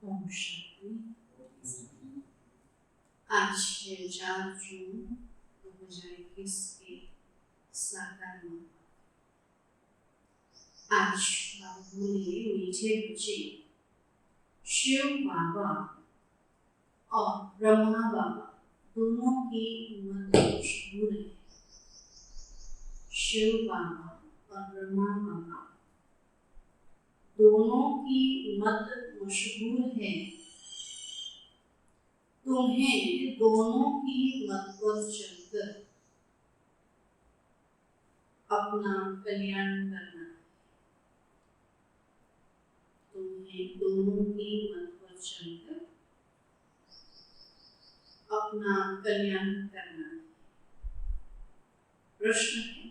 ओम शांति। आज 4 जून 2021 के साकार माह। आज बोले मीठे बच्चे शिव बाबा और ब्रह्मा बाबा दोनों की मत मशहूर है। शिव बाबा और ब्रह्मा बाबा दोनों की मत मशहूर है। तुम्हें दोनों की मत पर चलकर अपना कल्याण करना है। तुम्हें दोनों की मत पर चलकर अपना कल्याण करना है। प्रश्न है,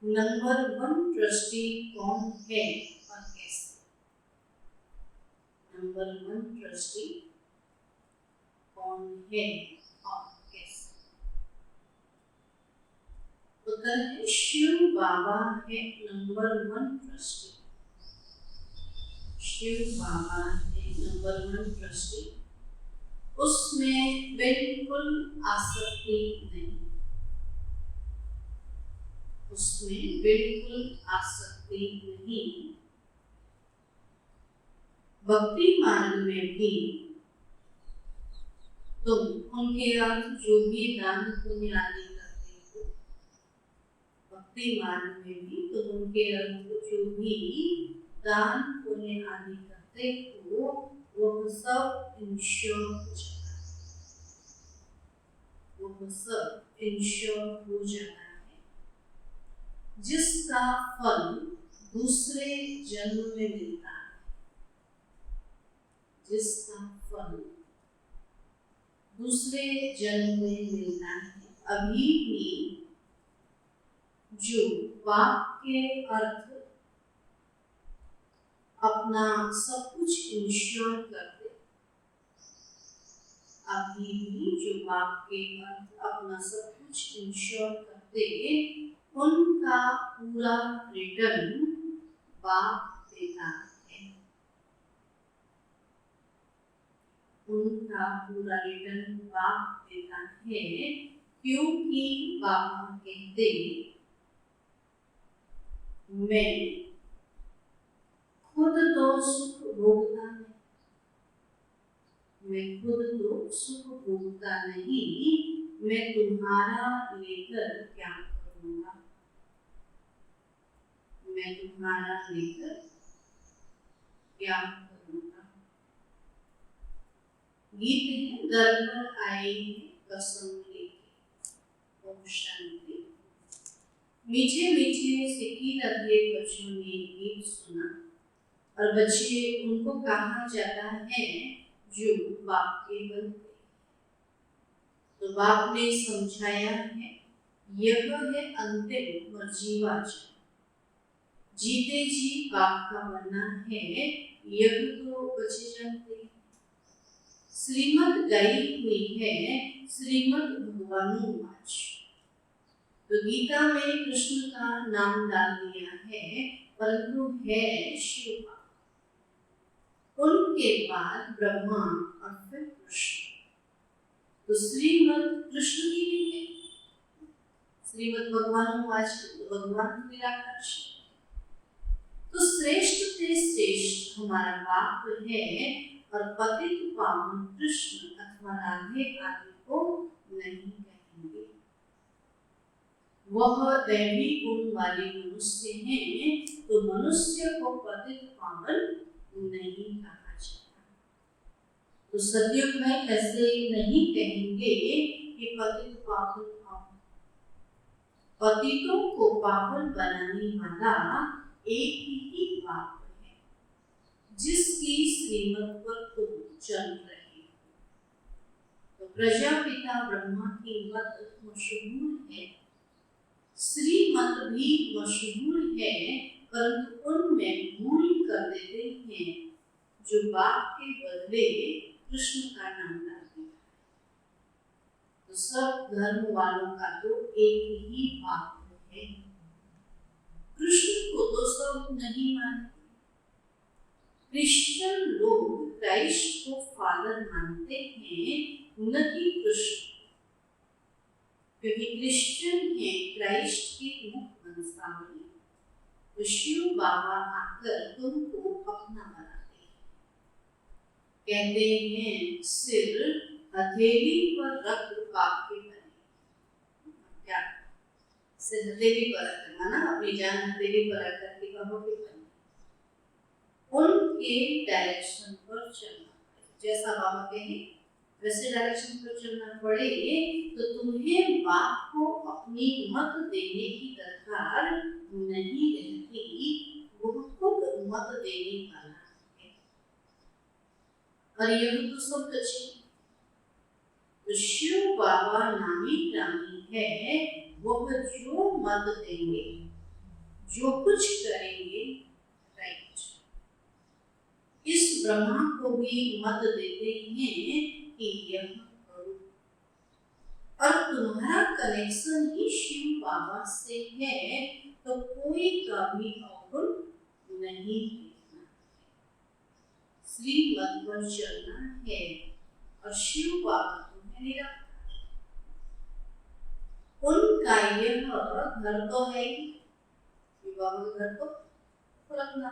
नंबर 1 ट्रस्टी कौन है और कैसे? नंबर 1 ट्रस्टी कौन है और कैसे? उत्तर है शिव बाबा है नंबर 1 ट्रस्टी। शिव बाबा है नंबर 1 ट्रस्टी। उसमें बिल्कुल आसक्ति नहीं। उसमें बिल्कुल आसक्ति नहीं। भक्ति मार्ग में भी तुम उनके अर्थ जो भी दान पुण्य आदि करते हो, भक्ति मार्ग में भी तुम उनके अर्थ जो भी दान पुण्य आदि करते हो वह सब इंश्योर हो जाता है। वह सब इंश्योर हो जाता है, जिसका फल दूसरे जन्म में मिलता है। जिसका फल दूसरे जन्म में मिलता है। अभी भी जो वाक के अर्थ अपना सब कुछ इंश्योर करते, अभी भी जो वाक के अर्थ अपना सब कुछ इंश्योर करते, उनका पूरा रिटर्न बाप देता है। उनका पूरा रिटर्न बाप देता है, क्योंकि बाबा कहते मैं खुद तो सुख भोगता नहीं। मैं खुद तो सुख भोगता नहीं, मैं तुम्हारा लेकर क्या करूँगा? मैं तुम्हारा लेकर क्या करूँगा? गीत है, दर पर आई है कसम लेके। ओम शांति। मीठे मीठे सिक्की लगे बच्चों ने गीत सुना और बच्चे उनको कहा जाता है जो बाप के बनते। तो बाप ने समझाया है, यह है अंतिम और जीवाचरण। जीते जी बाप का बनना है, यह तो बच्चे जानते हैं। श्रीमत गाई हुई है, श्रीमत भगवानुवाच। तो गीता में कृष्ण का नाम डाल दिया है, परंतु है शिव बाबा। उनके बाद ब्रह्मा और फिर कृष्ण। तो श्रीमत कृष्ण की भी है। श्रीमत भगवानुवाच, भगवान निराकार। तो श्रेष्ठ से श्रेष्ठ हमारा बाप है और पतित पावन कृष्ण अथवा राधे आदि को नहीं कहेंगे। वह दैवी गुण वाले मनुष्य हैं, तो मनुष्य को पतित पावन नहीं कहा जाता। तो सतयुग में ऐसे नहीं कहेंगे कि पतित पावन। पतितों को पावन बनाने वाला एक ही बाप है, जिसकी श्रीमत पर तुम चल रहे हो। तो प्रजापिता ब्रह्मा की मत मशहूर है, श्रीमत भी मशहूर है, परंतु उनमें भूल कर देते हैं जो बाप के बदले कृष्ण का नाम डालते हैं। तो सब धर्म वालों का तो एक ही बाप है। कृष्ण को तो सब नहीं मानते। क्रिश्चियन लोग क्राइस्ट को फादर मानते हैं, न कि कृष्ण, क्योंकि क्रिश्चियन है क्राइस्ट की मुख्य वंशावली। तो शिव बाबा आकर तुमको अपना बनाते हैं, कहते हैं सिर हथेली पर रख पाप के बने। क्या सिर हथेली पर रख, माना अपनी जान हथेली पर रख करके कहो के बने, उनके डायरेक्शन पर चलना, जैसा बाबा कहे वैसे डायरेक्शन पर चलना पड़े, तो तुम्हें बाप को अपनी मत देने की दरकार नहीं रहती, वो खुद मत देने वाला है। और यह तो सब अच्छी, तो शिव बाबा नामी ग्रामी है, वह जो मत देंगे, जो कुछ करेंगे, राइट। इस ब्रह्मा को भी मत देते हैं कि यह करो, और तुम्हारा कनेक्शन ही शिव बाबा से है, तो कोई कभी अवगुण नहीं देखना, श्रीमत पर चलना है। और शिव बाबा तुम्हें निरंकार, उनका यह घर तो है ही, शिव बाबा का घर तो रखना,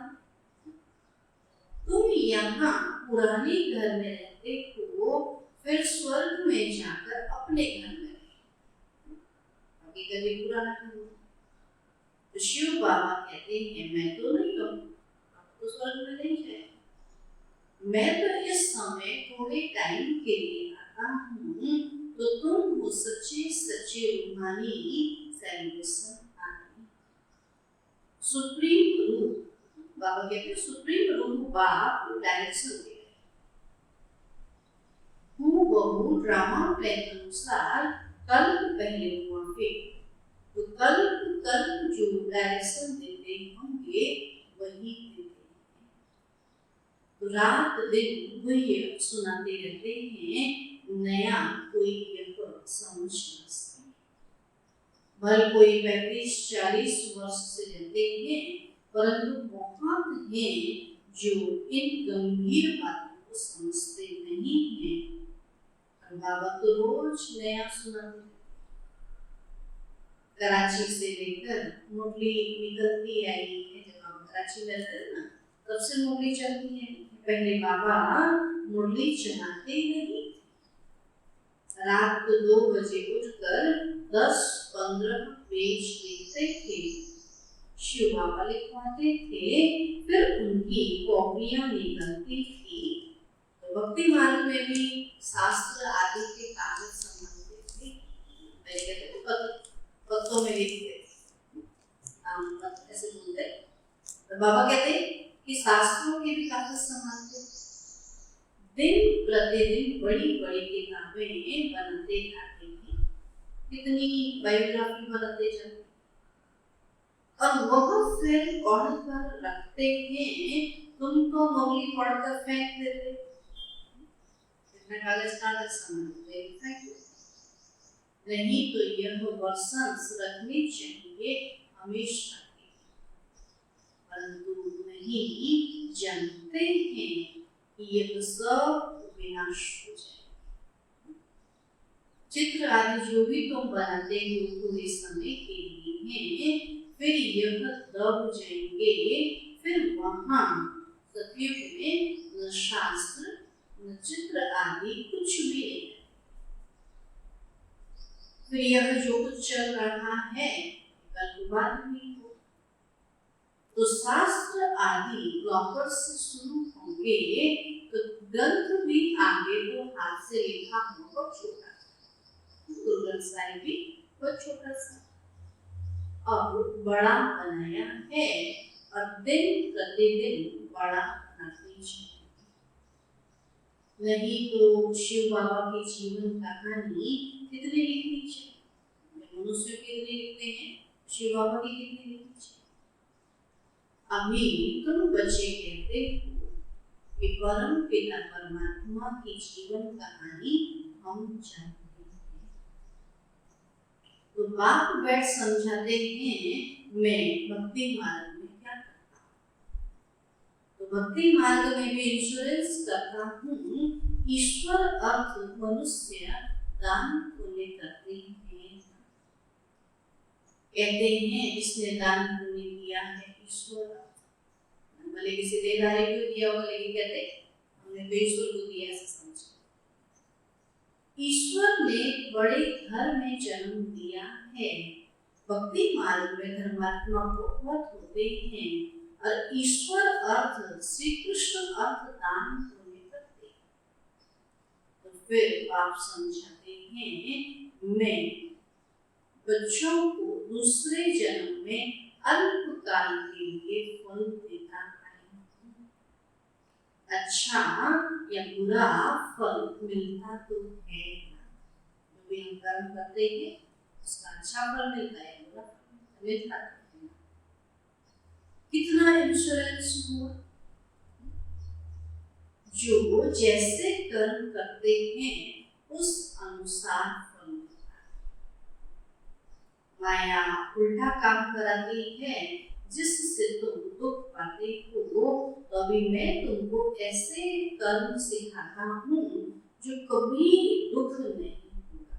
तुम यहाँ पुराने घर में रहते हो, फिर स्वर्ग में जाकर अपने घर में रहो, अभी कभी पुराना घर। तो शिव बाबा कहते हैं मैं तो नहीं रहूं, आप तो स्वर्ग में नहीं जाए, मैं तो इस समय थोड़े टाइम के लिए आता हूँ, तो तुम वो सच्चे सच्चे रूहानी सेलिब्रेशन आए, सुप्रीम रूह, बाबा कहते हैं सुप्रीम रूह बाप डायरेक्शन दे रहे, हूँ बहु ड्रामा प्लान अनुसार कल्प पहले हुआ, फिर तो कल्प जो डायरेक्शन देते होंगे वही देते हैं, तो रात दिन वही सुनाते रहते हैं, नया कोई यह समझ न सके। भले कोई 35-40 वर्ष से रहते हैं, परंतु बहुत हैं जो इन गंभीर बातों को समझते नहीं हैं, और बाबा तो रोज नया सुनाते। कराची से लेकर मुरली निकलती आई है, जब हम कराची में रहते हैं ना, तब से मुरली चलती है। पहले बाबा मुरली चलाते नहीं, रात को 2 बजे उठकर 10-15 पेज लिखते थे, शिव बाबा लिखवाते थे, फिर उनकी कॉपियां निकलती थी। तो भक्ति मार्ग में भी शास्त्र आदि के कागज संबंधित थे, पहले कहते थे पत्तों में लिखते, ऐसे बोलते। तो बाबा कहते कि शास्त्रों के भी कागज संबंधित, दिन प्रतिदिन बड़ी बड़ी किताबें बनाते जाते हैं, कितनी बायोग्राफी बनाते जाते, और वह फिर पढ़कर रखते हैं। तुम तो मौली पढ़कर फेंक देते, इतना कागज समझते फेंक, नहीं तो यह वर्षंस रखनी चाहिए हमेशा, परंतु नहीं जानते हैं कि यह सब विनाश हो जाए। चित्र आदि जो भी तुम बनाते हो थोड़े समय के लिए हैं, फिर यह दब जाएंगे, फिर वहां सतयुग में न शास्त्र न चित्र आदि कुछ भी नहीं, फिर यह जो कुछ चल रहा है कल बाद भी हो, तो शास्त्र आदि प्रॉपर से शुरू होंगे, तो ग्रंथ भी आगे तो हाथ से लिखा होगा छोटा सा, तो ग्रंथ साहिब भी बहुत छोटा सा, अब बड़ा बनाया है, और दिन प्रतिदिन बड़ा बनाते जाएंगे। नहीं तो शिव बाबा की जीवन कहानी कितनी लिखनी चाहिए, मनुष्य कितने लिखते हैं, शिव बाबा की कितनी लिखनी चाहिए। अभी तुम बच्चे कहते हो कि परम पिता परमात्मा की जीवन कहानी हम जानते हैं, तो बाप बैठ समझाते हैं मैं भक्ति मार्ग में क्या करता हूँ, तो भक्ति मार्ग में भी इंश्योरेंस करता हूँ, ईश्वर अर्थ मनुष्य दान पुण्य करते हैं। कहते हैं इसने दान पुण्य किया है ईश्वर, भले किसी देहधारी को दिया हो, लेकिन कहते हमने तो ईश्वर को दिया ऐसा समझ। ईश्वर ने बड़े घर में जन्म दिया है। भक्ति मार्ग में धर्मात्मा बहुत होते हैं और ईश्वर अर्थ श्री कृष्ण अर्थ दान पुण्य करते हैं। तो फिर आप समझाते हैं मैं बच्चों को दूसरे जन्म में अल्पकाल के लिए फल देता है, अच्छा या बुरा फल मिलता तो है। जो भी हम कर्म करते हैं उसका अच्छा फल मिलता है, बुरा फल मिलता है। कितना इंश्योरेंस हुआ? जो जैसे कर्म करते हैं उस अनुसार फल मिलता है। माया उल्टा काम कराती है, जिससे तुम दुख पाते हो। अभी मैं तुमको ऐसे कर्म सिखाता हूँ जो कभी दुख नहीं होगा,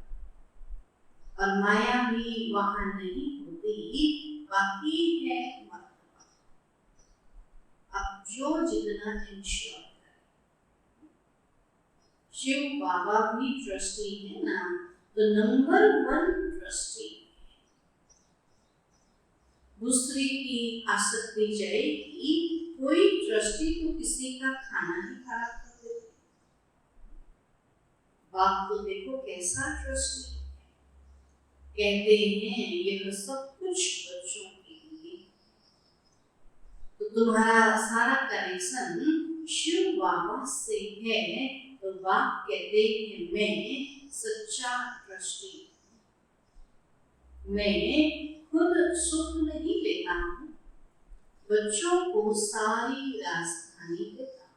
और माया भी वहां नहीं होती, बाकी है मर्तबा। अब जो जितना इंश्योर करे, शिव बाबा भी ट्रस्टी है ना, तो नंबर 1 ट्रस्टी। दूसरी की आसक्ति जाएगी, कोई ट्रस्टी तो किसी का खाना ही खराब कर देते। बाप तो देखो कैसा ट्रस्टी है, कहते हैं यह सब कुछ बच्चों के लिए। तो तुम्हारा सारा कनेक्शन शिव बाबा से है, तो बाप कहते हैं मैं सच्चा ट्रस्टी, मैं खुद सुख नहीं लेता हूँ, बच्चों को सारी राजधानी देता हूँ।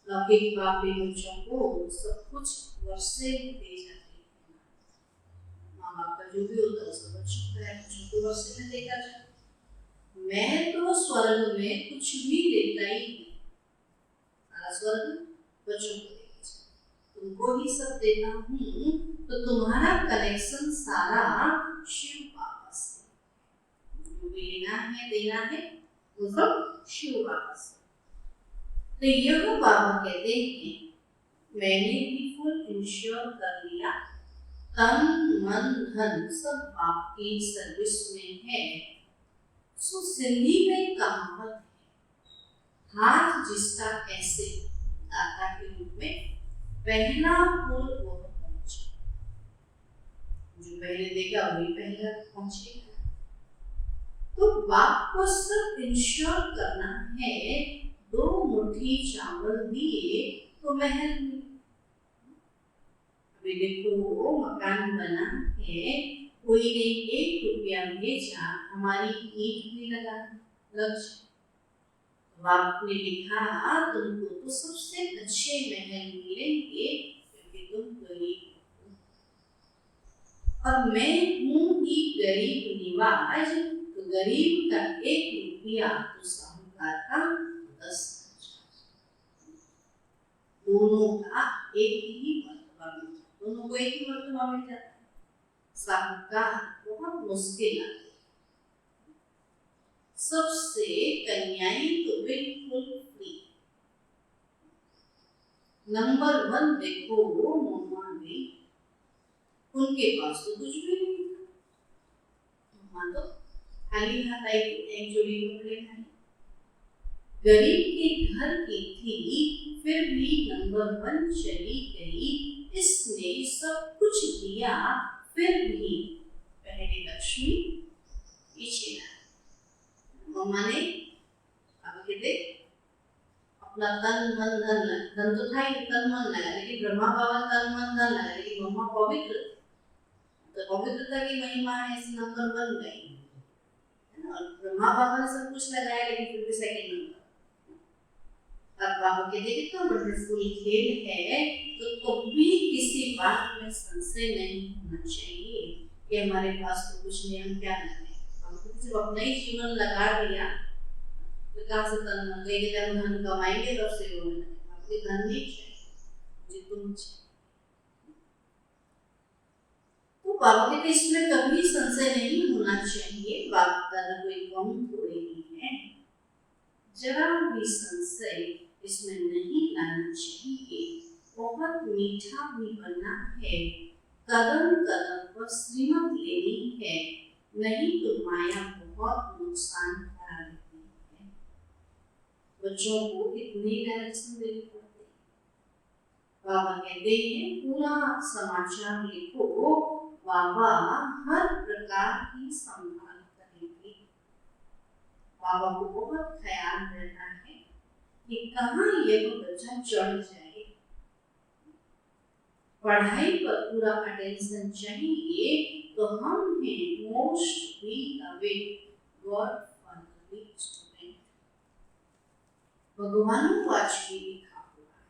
लौकिक बाप भी बच्चों को सब कुछ वर्षे में दे जाते हैं। माँ बाप का जो भी होता है सब बच्चों को है, बच्चों को वर्षे में देकर जाते। मैं तो स्वर्ग में कुछ भी देता ही नहीं, सारा स्वर्ग बच्चों को देकर जाता, तुमको ही सब देता हूँ। तो तुम्हारा कनेक्शन सारा शिव बाबा से, जो भी लेना है देना है वो सब शिव बाबा से। तो यह बाबा कहते हैं मैंने भी फुल इंश्योर कर लिया, तन मन धन सब बाप की सर्विस में है। सो सिंधी में कहावत है, हाथ जिसका ऐसे दाता के रूप में पहला फूल वो पहुंचे, जो पहले देगा वही पहला पहुंचेगा। तो बाप को सिर्फ इंश्योर करना है, 2 मुट्ठी चावल दिए तो महल में। अभी देखो मकान बना है, कोई ने 1 रुपया भेजा, हमारी ईंट भी लग जाए। बाप ने लिखा तुमको तो सबसे अच्छे महल मिलेंगे क्योंकि तुम गरीब हो, और मैं हूँ ही गरीब निवाज। तो गरीब का 1 रुपया तो साहूकार का 10, दोनों का एक ही मर्तबा मिल जाता, दोनों को एक ही मर्तबा मिल जाता है। साहूकार बहुत मुश्किल आती, सबसे कन्याएं तो बिल्कुल फ्री। नंबर 1 देखो मम्मा गई, उनके पास तो कुछ भी नहीं था, मम्मा तो खाली हाथ आई थी, एक जोड़ी कपड़े खाए। गरीब के घर की थी, फिर भी नंबर 1 चली गई। इसने सब कुछ दिया, फिर भी पहले लक्ष्मी पीछे ना। मम्मा ने अब कहते अपना तन मन धन, धन तो था ही, तन मन लगा, लेकिन ब्रह्मा बाबा तन मन धन लगा, लेकिन मम्मा पवित्र, तो पवित्रता की महिमा है, इस नंबर 1 गई। और ब्रह्मा बाबा ने सब कुछ लगाया, लेकिन फिर भी सेकंड नंबर। अब बाबा कहते कितना वंडरफुल खेल है। तो कभी किसी बात में संशय नहीं होना चाहिए कि हमारे पास तो कुछ नहीं, हम क्या करें। जब अपना ही जीवन लगा दिया, तो कहाँ से धन लेके जब धन कमाएंगे तब से रोने लगेगा, मुझे धन नहीं चाहिए, मुझे तुम चाहिए। तो बाबा कहते इसमें कभी संशय नहीं होना चाहिए, बाप दादा कोई कम थोड़े नहीं है, जरा भी संशय इसमें नहीं लाना चाहिए। बहुत मीठा भी बनना है, कदम कदम पर श्रीमत लेनी है, नहीं तो माया बहुत नुकसान करा देती है। बच्चों को इतनी डायरेक्शन देनी पड़ती है। बाबा कहते हैं पूरा समाचार लिखो, बाबा हर प्रकार की संभाल करेंगे। बाबा को बहुत ख्याल रहता है कि कहाँ यह बच्चा चढ़ जाए, पढ़ाई पर पूरा अटेंशन चाहिए, तो हम हैं most be away God fatherly student. भगवान को आज भी लिखा हुआ है,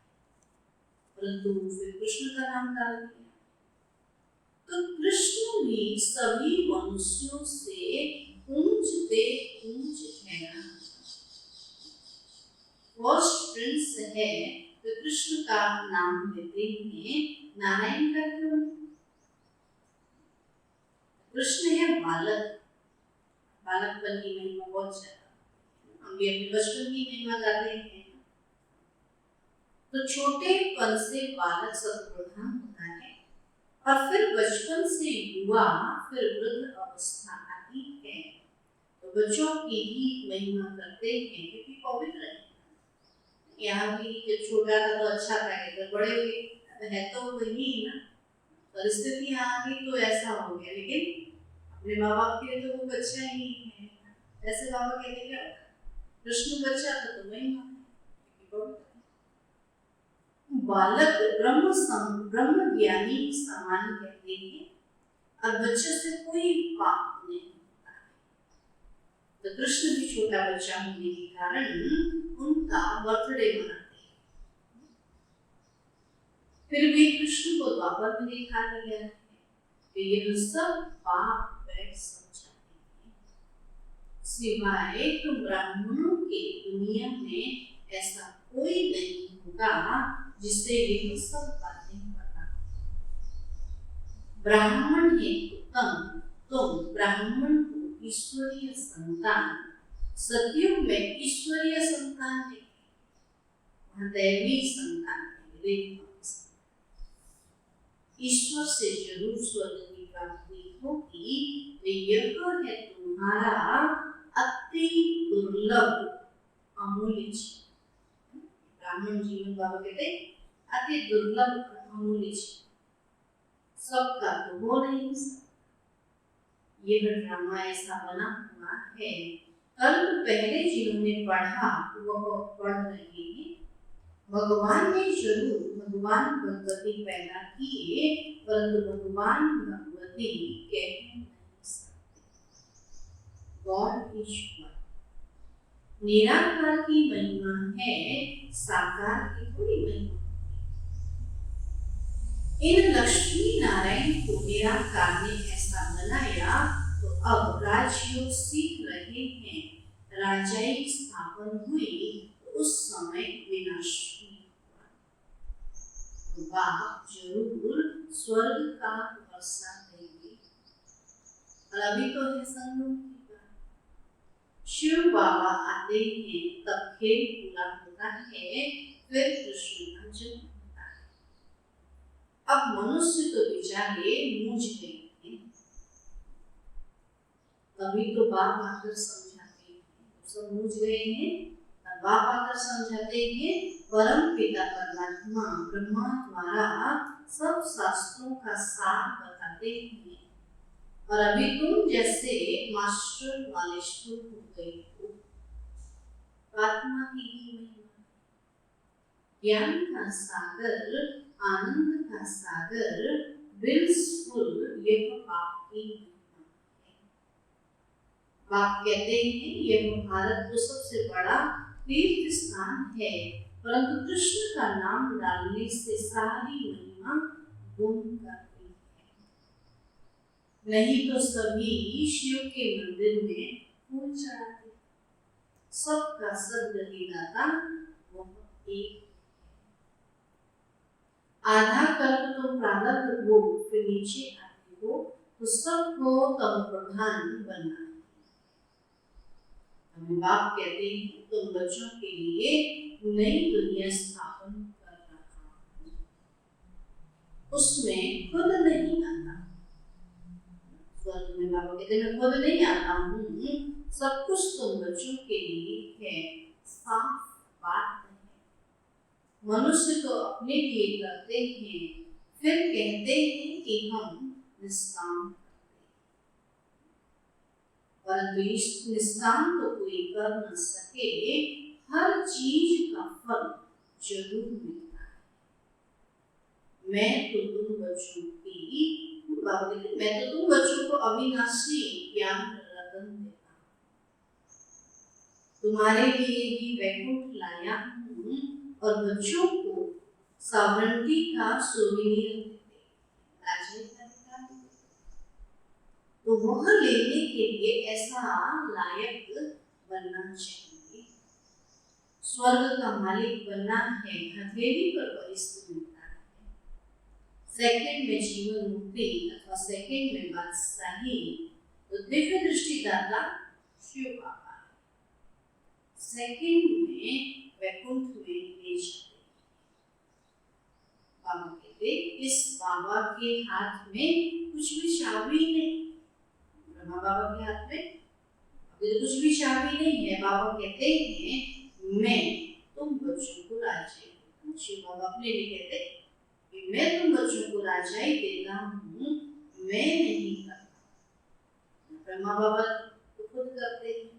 परंतु फिर कृष्ण का नाम डाल दिया। तो कृष्ण भी सभी मनुष्यों से ऊंचते ऊंच ठहरा। फर्स्ट प्रिंस है तो कृष्ण का नाम लेते हैं, नारायण का क्यों? कृष्ण है बालक, बालकपन की महिमा बहुत ज्यादा, हम भी अपने बचपन की महिमा गाते हैं। तो छोटेपन से बालक सर्वप्रधान होता है, और फिर बचपन से युवा, फिर वृद्ध अवस्था आती है। तो बच्चों की ही महिमा करते हैं क्योंकि पवित्र है। यहाँ भी जो छोटा था तो अच्छा था, तो बड़े हुए है तो वही ना, परिस्थिति आ गई तो ऐसा हो गया, लेकिन अपने माँ बाप के लिए तो वो बच्चा ही है। ऐसे बाबा कहते क्या होता, कृष्ण बच्चा था तो महिमा है। बालक ब्रह्म ज्ञानी समान कहते हैं, और बच्चे से कोई पाप नहीं होता है। तो कृष्ण भी छोटा बच्चा होने के कारण उनका बर्थडे मनाते हैं। फिर भी कृष्ण को द्वापर में दिखा दिया है कि यह सब पाप बैठ समझाते हैं, सिवाय तो ब्राह्मणों के दुनिया में ऐसा कोई नहीं होगा जिससे यह सब बातें पता। ब्राह्मण है तुम ब्राह्मण को ईश्वरीय संतान, सतयुग में ईश्वरीय संतान है, वहां दैवी संतान है, ईश्वर से जरूर स्वर्ग की प्राप्ति होगी। तो यह है तुम्हारा अति दुर्लभ अमूल्य जीवन। ब्राह्मण जीवन बाबा कहते अति दुर्लभ अमूल्य जीवन, सबका तो हो नहीं सकता। यह ड्रामा ऐसा बना हुआ है, कल पहले जिन्होंने पढ़ा वह पढ़ रहे हैं। भगवान ने जरूर भगवान भगवती पैदा किए, परंतु भगवान भगवती कह नहीं सकते। गॉड ईश्वर निराकार की महिमा है, साकार की थोड़ी महिमा। इन लक्ष्मी नारायण को निराकार ने ऐसा बनाया, तो अब राजयोग सीख रहे हैं। राजाई स्थापन हुई तो उस समय विनाश हुआ, तो बाप जरूर स्वर्ग का वर्षा देंगे। और अभी तो है संगम की बात, शिव बाबा आते हैं तब खेल पूरा होता है, फिर कृष्ण का जन्म होता है। अब मनुष्य तो बेचारे मूझ गए हैं, तभी तो बाप आकर समझाते हैं, सब मूझ गए हैं, बाप आकर समझाते हैं। परम पिता परमात्मा ब्रह्मा द्वारा सब शास्त्रों का सार बताते हैं, और अभी तुम जैसे मास्टर नॉलेजफुल हो गए हो। आत्मा की ही महिमा, ज्ञान का सागर, आनंद का सागर, ब्लिसफुल, यह बाप की महिमा है। बाप कहते हैं यह भारत को सबसे बड़ा तीर्थ स्थान है, परंतु कृष्ण का नाम डालने से सारी महिमा गुम करती है। नहीं तो सभी शिव के मंदिर में फूल चढ़ाते, सबका सदगति दाता वह एक। आधा कल्प तुम प्रारब्ध हो फिर नीचे आते हो तो सबको तम प्रधान बनना। हमें बाप कहते हैं तुम बच्चों के लिए नई दुनिया स्थापन कर रहा हूं, उसमें खुद नहीं आता। स्वर्ग में बाबा कहते हैं मैं खुद नहीं आता हूँ, सब कुछ तुम बच्चों के लिए है। साफ बात है। मनुष्य तो अपने लिए करते हैं फिर कहते हैं कि हम निष्काम करते हैं, परंतु निष्काम तो कोई कर न सके। हर चीज का फल जरूर मिलता है। मैं तो तुम बच्चों को अविनाशी ज्ञान रतन देता हूँ, तुम्हारे लिए ही वैकुंठ लाया हूँ और बच्चों को सावरंती का सुविनीर देते। तो वह लेने के लिए ऐसा लायक बनना चाहिए। स्वर्ग का मालिक बनना है, हथेली पर परिश्रम मिलता है। सेकंड में जीवन मुक्ति अथवा सेकंड में बादशाही तो दिव्य दृष्टिदाता शिव बाबा है। सेकंड में वैकुंठ में ले जाते। बाबा कहते इस बाबा के हाथ में कुछ भी चाबी नहीं। ब्रह्मा बाबा के हाथ में अभी तो कुछ भी चाबी नहीं है। बाबा कहते हैं मैं तुम बच्चों को राजाई। शिव बाबा अपने लिए कहते कि मैं तुम बच्चों को राजाई देता हूँ, मैं नहीं करता। ब्रह्मा बाबा तो खुद करते हैं।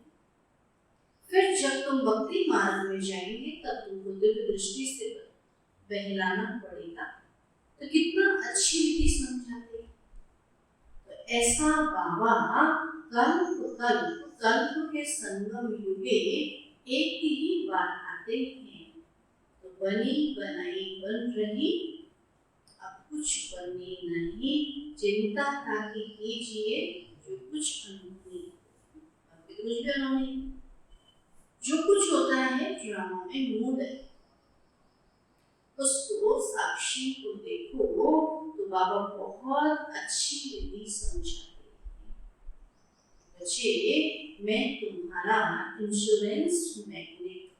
फिर जब तुम भक्ति मार्ग में जाएंगे तब तुमको दिव्य दृष्टि से बहलाना पड़ेगा। तो कितना अच्छी रीति समझाते हैं। तो ऐसा बाबा कल्प के संगम युगे एक ही बार आते हैं। तो बनी बनाई बन रही, अब कुछ बननी नहीं। चिंता ताकि कीजिए जो कुछ अनहोनी, अब कुछ भी अनहोनी। जो कुछ होता है ड्रामा में मूड है, उसको साक्षी को देखो तो बाबा बहुत अच्छी विधि समझाते हैं। बच्चे मैं तुम्हारा इंश्योरेंस मैग्नेट,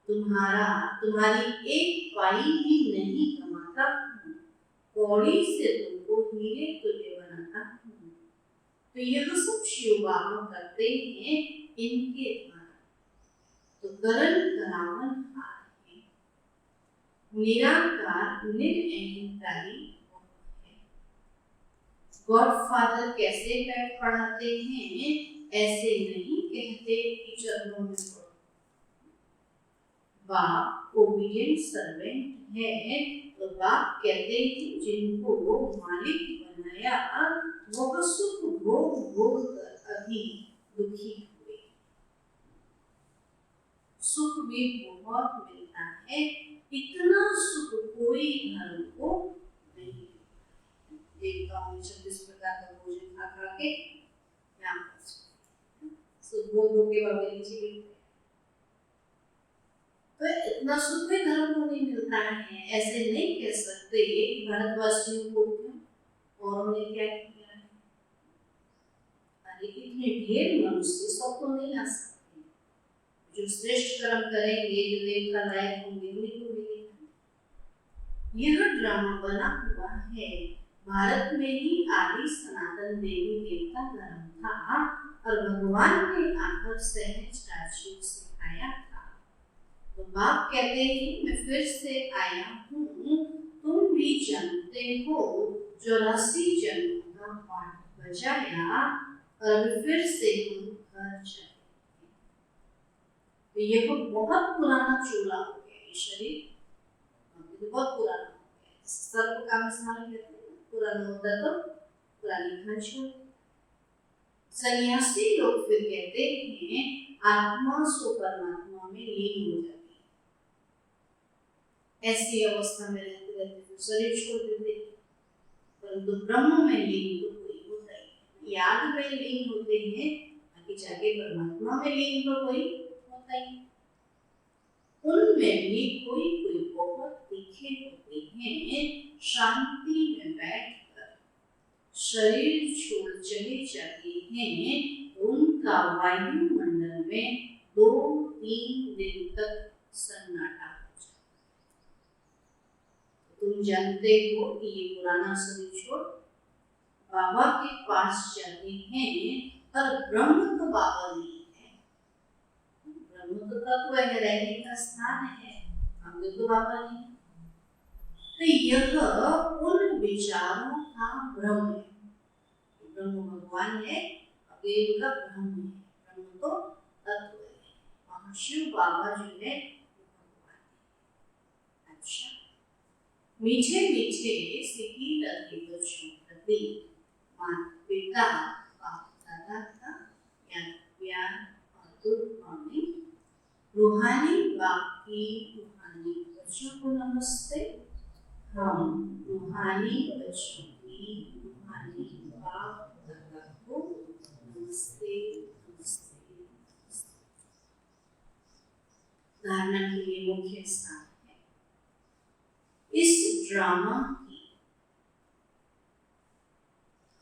तुम्हारी एक पाई भी नहीं कमाता हूँ, कौड़ी से तुमको हीरे तुल्य बनाता हूँ। तो यह सब शिव बाबा करते हैं इनके द्वारा। तो करण करावन हार है, निराकार निरअहंकारी है। गॉडफादर कैसे बैठ पढ़ाते हैं, ऐसे नहीं कहते कि चरणों में पढ़ो। बाप ओबीडिएंट सर्वेंट है, तो बाप कहते हैं जिनको वो मालिक बनाया वह सुख भोग कर अभी दुखी हुए। सुख भी बहुत मिलता है, इतना सुख कोई धर्म को नहीं मिलता। देवताओं ने 26 प्रकार का भोजन खा खा के यहाँ पर सुख भोग के बाबे जीवित। तो इतना सुख भी धर्म को नहीं मिलता है। ऐसे नहीं कह सकते कि भारतवासियों को क्यों और उन्हें क्या किया है। अरे इतने ढेर मनुष्य सब तो नहीं आ सकते। जो श्रेष्ठ कर्म करेंगे, जो देवता लायक होंगे, उन्हीं को मिलेगा। यह ड्रामा बना हुआ है। भारत में ही आदि सनातन देवी देवता धर्म था और भगवान ने आकर सहज राजयोग सिखाया था। तो बाप कहते हैं मैं फिर से आया हूँ, तुम भी जानते हो 84 जन्मों का पाठ बजाया और अभी फिर से हम घर जाएंगे। तो यह बहुत पुराना चूल्हा हो गया। ये शरीर तो बहुत पुराना हो गया। सर्प का मिसाल कहते हैं, पुराना होता तो पुरानी घर छोड़। सन्यासी लोग फिर कहते हैं आत्मा सो परमात्मा में लीन हो जाती। ऐसी अवस्था में रहते रहते तो शरीर छोड़ देते, परंतु ब्रह्म में लीन तो कोई होता ही। याद में लीन होते हैं, कि जाके परमात्मा में लीन तो कोई होता ही, उनमें भी कोई कोई बहुत तीखे होते हैं, शांति में बैठकर शरीर छोड़ चले जाते हैं, उनका वायुमंडल में 2-3 दिन तक सन्नाटा हो जाता है। तुम जानते हो कि ये पुराना शरीर छोड़ बाबा के पास जाते हैं, पर ब्रह्म तो बाबा नहीं है, ब्रह्म तो तत्व है, रहने का स्थान है, हम तो बाबा नहीं। तो यह उन विचारों का भ्रम है, ब्रह्म भगवान है, अब ये उनका भ्रम है, ब्रह्म तो तत्व है, वहाँ शिव बाबा जो है भगवान है। अच्छा, मीठे मीठे सिकी लगे बच्चों प्रति माता पिता बाप दादा का प्यार और गुड मॉर्निंग। रूहानी बाप की रूहानी बच्चों को नमस्ते। हम रूहानी बच्चों की रूहानी बाप दादा को नमस्ते नमस्ते नमस्ते। धारणा के लिए मुख्य स्थान है इस ड्रामा की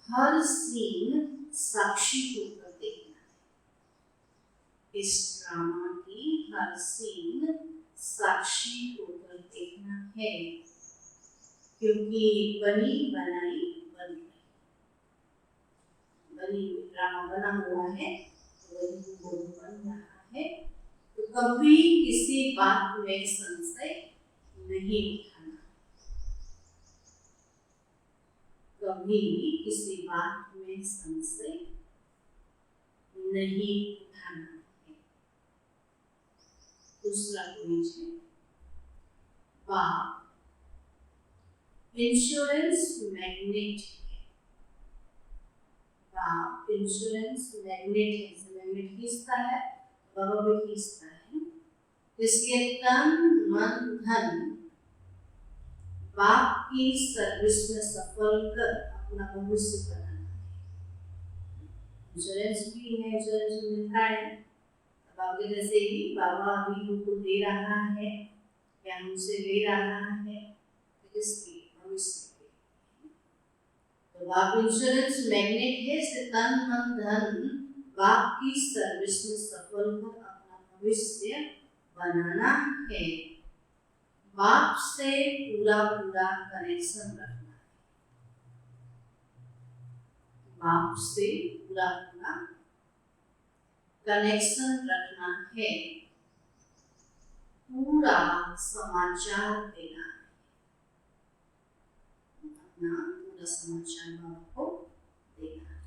हर सीन साक्षी होकर देखना है, इस ड्रामा की हर सीन साक्षी होकर देखना है, क्योंकि बनी बनाई बन रही, बनी ड्रामा बना हुआ है तो वही वो बन रहा है, तो कभी किसी बात में संशय नहीं उठाना, कभी किसी बात में संशय नहीं उठाना है। दूसरा लीजिए, बाप इंश्योरेंस मैग्नेट है, बाप इंश्योरेंस मैग्नेट है, मैग्नेट खींचता है, बाबा भी खींचता है, इसलिए तन मन धन बाप की सर्विस में सफल कर अपना भविष्य बनाना है। इंश्योरेंस भी है, इंश्योरेंस मिलता है, बाबा के जैसे ही बाबा अभी हमको दे रहा है या हमसे ले रहा है, तो किसकी भविष्य की, तो बाप इंश्योरेंस मैग्नेट है, से तन मन धन बाप की सर्विस में सफल कर अपना भविष्य बनाना है। बाप से पूरा पूरा कनेक्शन रखना है, बाप से पूरा पूरा कनेक्शन रखना है, पूरा समाचार देना है, अपना पूरा समाचार बाप को देना है।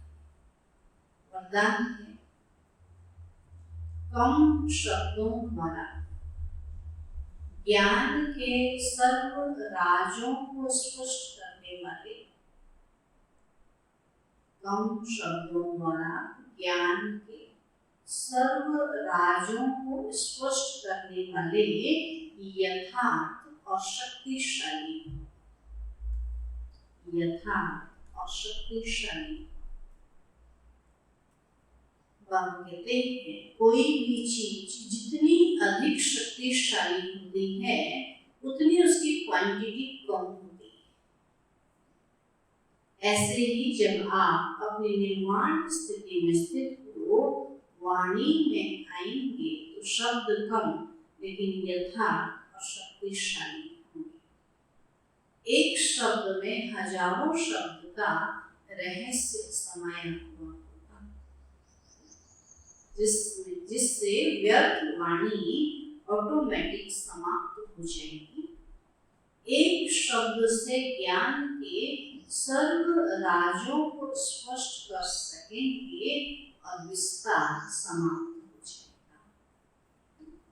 वरदान है, कम शब्दों द्वारा ज्ञान के सर्व राजों को स्पष्ट करने वाले, कम शब्दों द्वारा ज्ञान के सर्व राजों को स्पष्ट करने वाले यथार्थ और शक्तिशाली, यथार्थ और शक्तिशाली। बाबा कहते हैं कोई भी चीज जितनी अधिक शक्तिशाली होती है उतनी उसकी क्वांटिटी कम होती है। ऐसे ही जब आप अपनी निर्माण स्थिति में स्थित हो, वाणी में आएंगे तो शब्द कम लेकिन यथार्थ और शक्तिशाली होंगे। एक शब्द में हजारों शब्द का रहस्य समाया हुआ होगा, जिससे व्यर्थ वाणी ऑटोमेटिक समाप्त हो जाएगी। एक शब्द से ज्ञान के सर्व राजों को स्पष्ट कर सकेंगे और विस्तार समाप्त हो जाएगा।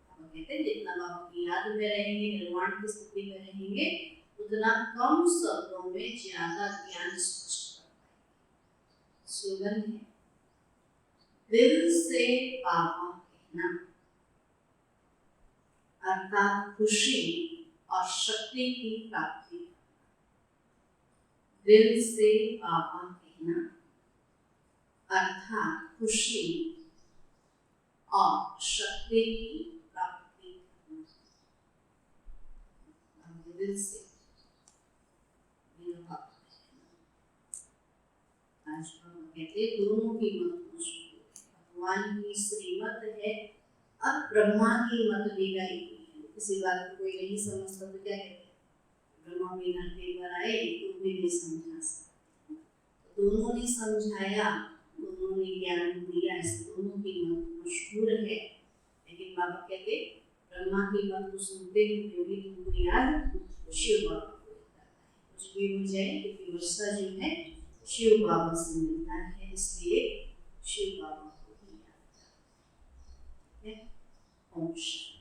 बाबा कहते हैं जितना बाबा की याद में रहेंगे, निर्वाण की स्थिति में रहेंगे, उतना कम शब्दों में ज्यादा ज्ञान स्पष्ट कर पाएंगे। स्लोगन है, दिल से बाबा कहना अर्थात खुशी और शक्ति की प्राप्ति। दिल से बाबा कहना अर्थात खुशी और शक्ति की प्राप्ति करना। दिल से मेरा भक्त है। आज कहते दोनों की मत मशहूर है। भगवान की श्रीमत है, अब ब्रह्मा की मत भी गई। किसी बात को कोई नहीं समझता तो क्या कहते, ब्रह्मा भी धरती पर आए तो भी नहीं समझा सकते। तो दोनों ने समझाया, दोनों ने ज्ञान दिया, इस दोनों की मत मशहूर है। लेकिन बाबा कहते ब्रह्मा की मत तो सुनते ही भी तुमको याद शिव बाबा को आता है। कुछ भी हो जाए क्योंकि वर्षा जो है शिव बाबा से मिलता है, इसलिए शिव बाबा को ही याद है। ओम शांति।